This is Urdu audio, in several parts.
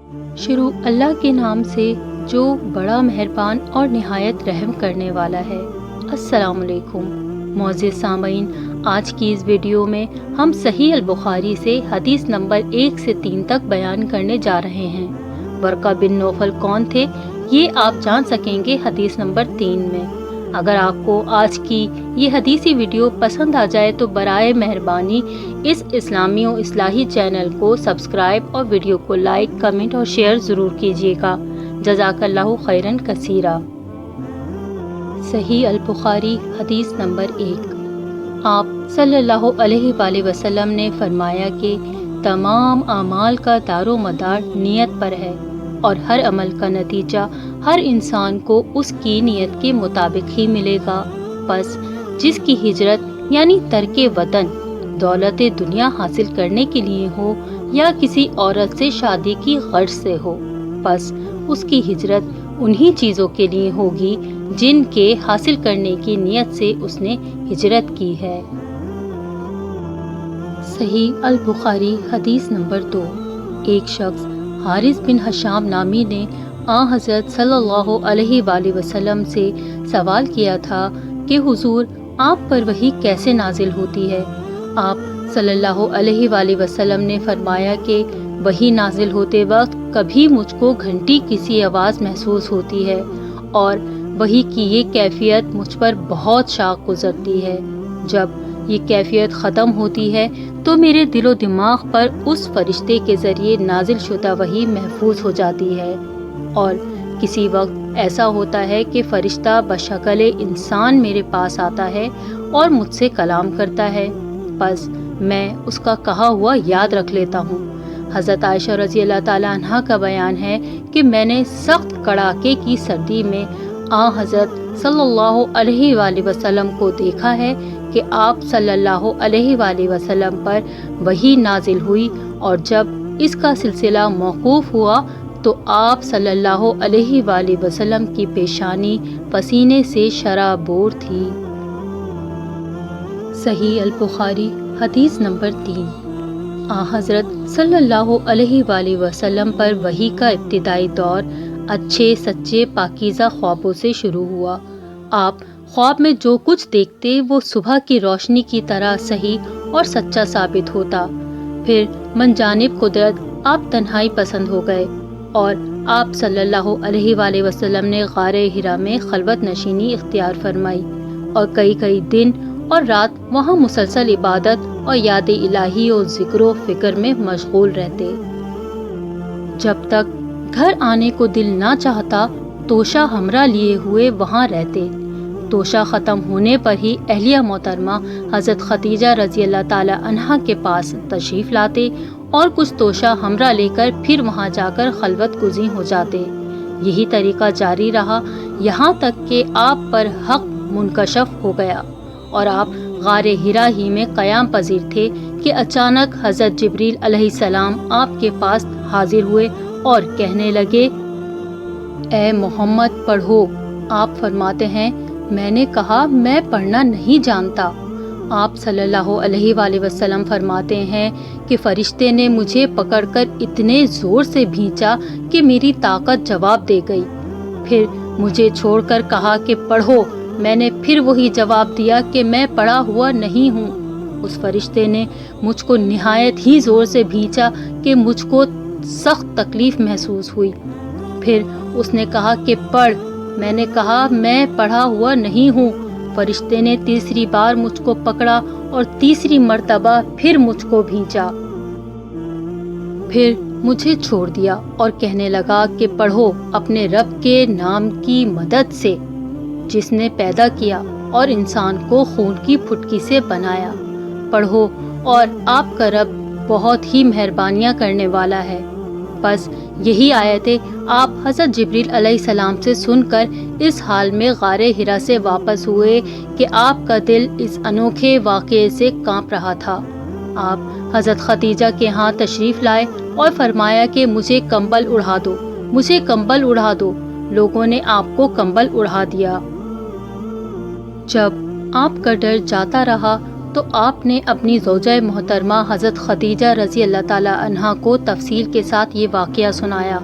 شروع اللہ کے نام سے جو بڑا مہربان اور نہایت رحم کرنے والا ہے۔ السلام علیکم معزز سامعین، آج کی اس ویڈیو میں ہم صحیح البخاری سے حدیث نمبر 1 سے 3 تک بیان کرنے جا رہے ہیں۔ ورقہ بن نوفل کون تھے، یہ آپ جان سکیں گے حدیث نمبر 3 میں۔ اگر آپ کو آج کی یہ حدیثی ویڈیو پسند آ جائے تو برائے مہربانی اس اسلامی و اصلاحی چینل کو سبسکرائب اور ویڈیو کو لائک، کمنٹ اور شیئر ضرور کیجیے گا۔ جزاک اللہ خیرن کثیرا۔ صحیح البخاری حدیث نمبر 1۔ آپ صلی اللہ علیہ وآلہ وسلم نے فرمایا کہ تمام اعمال کا دار و مدار نیت پر ہے، اور ہر عمل کا نتیجہ ہر انسان کو اس کی نیت کے مطابق ہی ملے گا۔ پس جس کی ہجرت یعنی ترک وطن دولت دنیا حاصل کرنے کے لیے ہو یا کسی عورت سے شادی کی غرض سے ہو، پس اس کی ہجرت انہی چیزوں کے لیے ہوگی جن کے حاصل کرنے کی نیت سے اس نے ہجرت کی ہے۔ صحیح البخاری حدیث نمبر 2۔ ایک شخص حارث بن حشام نامی نے حضرت صلی اللہ علیہ وآلہ وسلم سے سوال کیا تھا کہ حضور، آپ پر وحی کیسے نازل ہوتی ہے؟ آپ صلی اللہ علیہ وآلہ وسلم نے فرمایا کہ وحی نازل ہوتے وقت کبھی مجھ کو گھنٹی کسی آواز محسوس ہوتی ہے، اور وحی کی یہ کیفیت مجھ پر بہت شاق گزرتی ہے۔ جب یہ کیفیت ختم ہوتی ہے تو میرے دل و دماغ پر اس فرشتے کے ذریعے نازل شدہ وحی محفوظ ہو جاتی ہے، اور کسی وقت ایسا ہوتا ہے کہ فرشتہ بشکل انسان میرے پاس آتا ہے اور مجھ سے کلام کرتا ہے، پس میں اس کا کہا ہوا یاد رکھ لیتا ہوں۔ حضرت عائشہ رضی اللہ تعالیٰ عنہ کا بیان ہے کہ میں نے سخت کڑاکے کی سردی میں حضرت صلی اللہ علیہ وآلہ وسلم کو دیکھا ہے کہ آپ صلی اللہ علیہ وآلہ وسلم پر وحی نازل ہوئی، اور جب اس کا سلسلہ موقوف ہوا تو آپ صلی اللہ علیہ وآلہ وسلم کی پیشانی پسینے سے شرابور تھی۔ صحیح البخاری حدیث نمبر 3۔ حضرت صلی اللہ علیہ وآلہ وسلم پر وحی کا ابتدائی دور اچھے سچے پاکیزہ خوابوں سے شروع ہوا۔ آپ خواب میں جو کچھ دیکھتے وہ صبح کی روشنی کی طرح صحیح اور سچا ثابت ہوتا۔ پھر من جانب قدرت آپ تنہائی پسند ہو گئے، اور آپ صلی اللہ علیہ وآلہ وسلم نے غار حرا میں خلوت نشینی اختیار فرمائی، اور کئی دن اور رات وہاں مسلسل عبادت اور یاد الہی اور ذکر و فکر میں مشغول رہتے۔ جب تک گھر آنے کو دل نہ چاہتا توشہ ہمراہ لیے ہوئے وہاں رہتے۔ توشہ ختم ہونے پر ہی اہلیہ محترمہ حضرت خدیجہ رضی اللہ تعالی عنہا کے پاس تشریف لاتے اور کچھ توشہ ہمراہ لے کر پھر وہاں جا کر خلوت گزین ہو جاتے۔ یہی طریقہ جاری رہا یہاں تک کہ آپ پر حق منکشف ہو گیا، اور آپ غار حرا ہی میں قیام پذیر تھے کہ اچانک حضرت جبریل علیہ السلام آپ کے پاس حاضر ہوئے اور کہنے لگے، اے محمد پڑھو۔ آپ فرماتے ہیں، میں نے کہا میں پڑھنا نہیں جانتا۔ آپ صلی اللہ علیہ وآلہ وسلم فرماتے ہیں کہ فرشتے نے مجھے پکڑ کر اتنے زور سے بھینچا کہ میری طاقت جواب دے گئی، پھر مجھے چھوڑ کر کہا کہ پڑھو۔ میں نے پھر وہی جواب دیا کہ میں پڑھا ہوا نہیں ہوں۔ اس فرشتے نے مجھ کو نہایت ہی زور سے بھینچا کہ مجھ کو سخت تکلیف محسوس ہوئی، پھر اس نے کہا کہ پڑھ۔ میں نے کہا میں پڑھا ہوا نہیں ہوں۔ فرشتے نے تیسری بار مجھ کو پکڑا اور تیسری مرتبہ پھر مجھ کو بھینچا، پھر مجھے چھوڑ دیا اور کہنے لگا کہ پڑھو اپنے رب کے نام کی مدد سے، جس نے پیدا کیا اور انسان کو خون کی پھٹکی سے بنایا۔ پڑھو، اور آپ کا رب بہت ہی مہربانیاں کرنے والا ہے۔ بس یہی آیتیں آپ حضرت جبریل علیہ السلام سے سن کر اس حال میں غار حرا سے واپس ہوئے کہ آپ کا دل اس انوکھے واقعے سے کانپ رہا تھا۔ آپ حضرت خدیجہ کے ہاں تشریف لائے اور فرمایا کہ مجھے کمبل اڑھا دو، مجھے کمبل اڑھا دو۔ لوگوں نے آپ کو کمبل اڑھا دیا۔ جب آپ کا ڈر جاتا رہا تو آپ نے اپنی زوجہ محترمہ حضرت خدیجہ رضی اللہ تعالی عنہا کو تفصیل کے ساتھ یہ واقعہ سنایا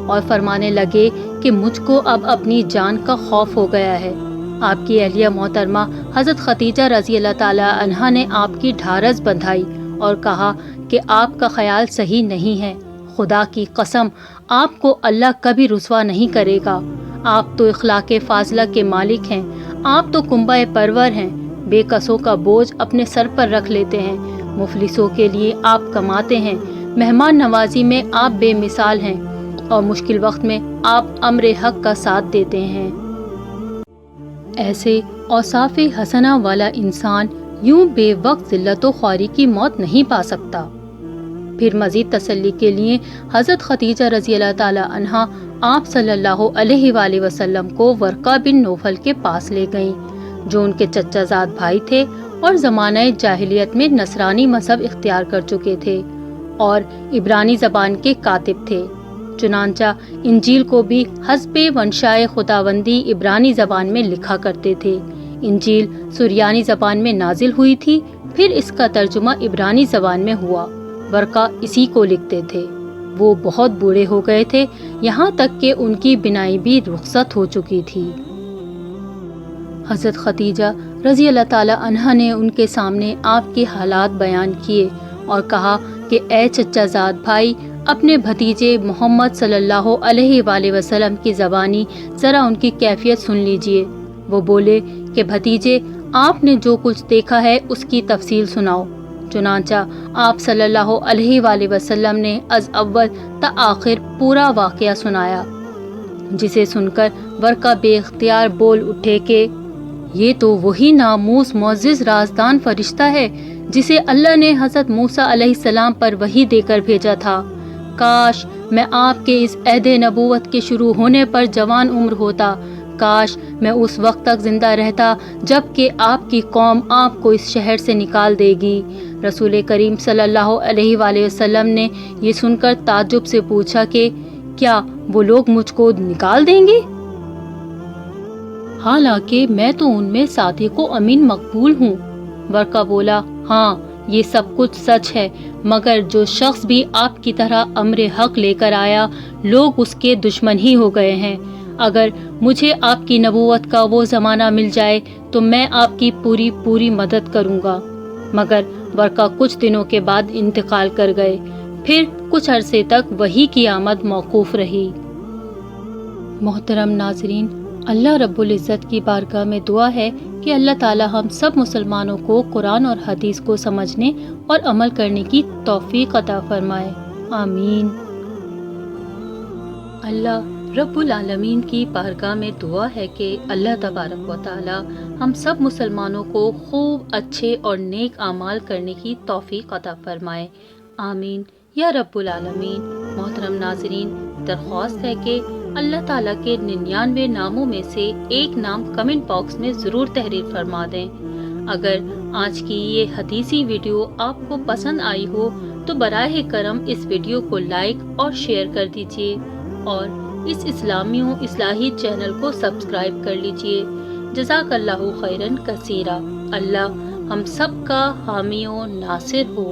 اور فرمانے لگے کہ مجھ کو اب اپنی جان کا خوف ہو گیا ہے۔ آپ کی اہلیہ محترمہ حضرت خدیجہ رضی اللہ تعالی عنہا نے آپ کی ڈھارس بندھائی اور کہا کہ آپ کا خیال صحیح نہیں ہے، خدا کی قسم آپ کو اللہ کبھی رسوا نہیں کرے گا۔ آپ تو اخلاق فاضلہ کے مالک ہیں، آپ تو کنبہ پرور ہیں، بے کسوں کا بوجھ اپنے سر پر رکھ لیتے ہیں، مفلسوں کے لیے آپ کماتے ہیں، مہمان نوازی میں آپ بے مثال ہیں اور مشکل وقت میں آپ امر حق کا ساتھ دیتے ہیں۔ ایسے اوصاف حسنہ والا انسان یوں بے وقت ذلت و خواری کی موت نہیں پا سکتا۔ پھر مزید تسلی کے لیے حضرت خدیجہ رضی اللہ تعالی عنہا آپ صلی اللہ علیہ وآلہ وسلم کو ورقہ بن نوفل کے پاس لے گئیں، جو ان کے چچا زاد بھائی تھے اور زمانہ جاہلیت میں نصرانی مذہب اختیار کر چکے تھے اور عبرانی زبان کے کاتب تھے۔ چنانچہ انجیل کو بھی حسب منشاء خداوندی عبرانی زبان میں لکھا کرتے تھے۔ انجیل سریانی زبان میں نازل ہوئی تھی، پھر اس کا ترجمہ عبرانی زبان میں ہوا۔ ورقہ اسی کو لکھتے تھے۔ وہ بہت بوڑھے ہو گئے تھے، یہاں تک کہ ان کی بینائی بھی رخصت ہو چکی تھی۔ حضرت خدیجہ رضی اللہ تعالی عنہا نے ان کے سامنے آپ کے حالات بیان کیے اور کہا کہ اے چچا زاد بھائی، اپنے بھتیجے محمد صلی اللہ علیہ وآلہ وسلم کی زبانی ذرا ان کی کیفیت سن لیجئے۔ وہ بولے کہ بھتیجے، آپ نے جو کچھ دیکھا ہے اس کی تفصیل سناؤ۔ چنانچہ آپ صلی اللہ علیہ وآلہ وسلم نے از اول تا آخر پورا واقعہ سنایا، جسے سن کر ورقہ بے اختیار بول اٹھے کہ یہ تو وہی ناموس معزز رازدان فرشتہ ہے جسے اللہ نے حضرت موسیٰ علیہ السلام پر وحی دے کر بھیجا تھا۔ کاش میں آپ کے اس عہد نبوت کے شروع ہونے پر جوان عمر ہوتا، کاش میں اس وقت تک زندہ رہتا جب کہ آپ کی قوم آپ کو اس شہر سے نکال دے گی۔ رسول کریم صلی اللہ علیہ وآلہ وسلم نے یہ سن کر تعجب سے پوچھا کہ کیا وہ لوگ مجھ کو نکال دیں گے؟ حالانکہ میں تو ان میں صادق و امین مقبول ہوں۔ ورقہ بولا، ہاں یہ سب کچھ سچ ہے، مگر جو شخص بھی آپ کی طرح امر حق لے کر آیا، لوگ اس کے دشمن ہی ہو گئے ہیں۔ اگر مجھے آپ کی نبوت کا وہ زمانہ مل جائے تو میں آپ کی پوری مدد کروں گا۔ مگر ورقہ کچھ دنوں کے بعد انتقال کر گئے، پھر کچھ عرصے تک وحی کی آمد موقوف رہی۔ محترم ناظرین، اللہ رب العزت کی بارگاہ میں دعا ہے کہ اللہ تعالی ہم سب مسلمانوں کو قرآن اور حدیث کو سمجھنے اور عمل کرنے کی توفیق عطا فرمائے، آمین۔ اللہ رب العالمین کی بارگاہ میں دعا ہے کہ اللہ تبارک و تعالی ہم سب مسلمانوں کو خوب اچھے اور نیک اعمال کرنے کی توفیق عطا فرمائے، آمین یا رب العالمین۔ محترم ناظرین، درخواست ہے کہ اللہ تعالیٰ کے 99 ناموں میں سے ایک نام کمنٹ باکس میں ضرور تحریر فرما دیں۔ اگر آج کی یہ حدیثی ویڈیو آپ کو پسند آئی ہو تو براہ کرم اس ویڈیو کو لائک اور شیئر کر دیجیے اور اس اسلامی و اصلاحی چینل کو سبسکرائب کر لیجیے۔ جزاک اللہ خیرن کثیرا۔ اللہ ہم سب کا حامی و ناصر ہو۔